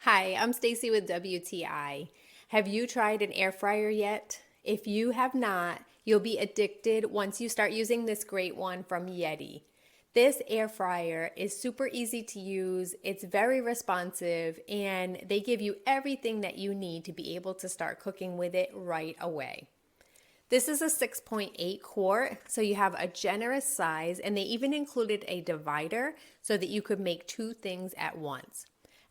Hi, I'm Stacy with WTI. Have you tried an air fryer yet? If you have not, you'll be addicted once you start using this great one from Yedi. This air fryer is super easy to use, it's very responsive, and they give you everything that you need to be able to start cooking with it right away. This is a 6.8 quart, so you have a generous size, and they even included a divider so that you could make two things at once.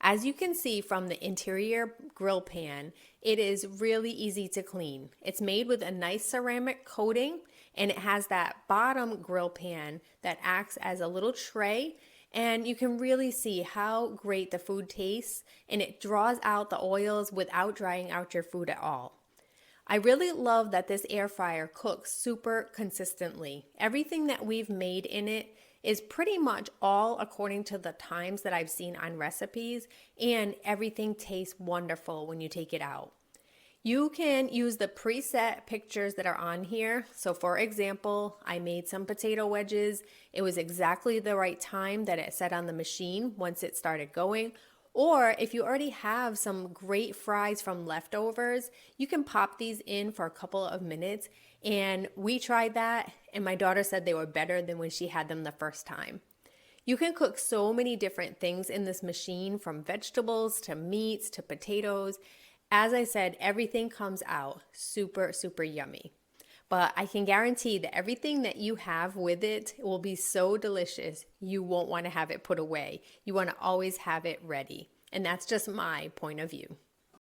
As you can see from the interior grill pan, it is really easy to clean. It's made with a nice ceramic coating, and it has that bottom grill pan that acts as a little tray, and you can really see how great the food tastes, and it draws out the oils without drying out your food at all. I really love that this air fryer cooks super consistently. Everything that we've made in it is pretty much all according to the times that I've seen on recipes, and everything tastes wonderful when you take it out. You can use the preset pictures that are on here. So for example, I made some potato wedges. It was exactly the right time that it said on the machine once it started going. Or if you already have some great fries from leftovers, you can pop these in for a couple of minutes. And we tried that, and my daughter said they were better than when she had them the first time. You can cook so many different things in this machine, from vegetables to meats to potatoes. As I said, everything comes out super, super yummy. But I can guarantee that everything that you have with it will be so delicious, you won't want to have it put away. You want to always have it ready. And that's just my point of view.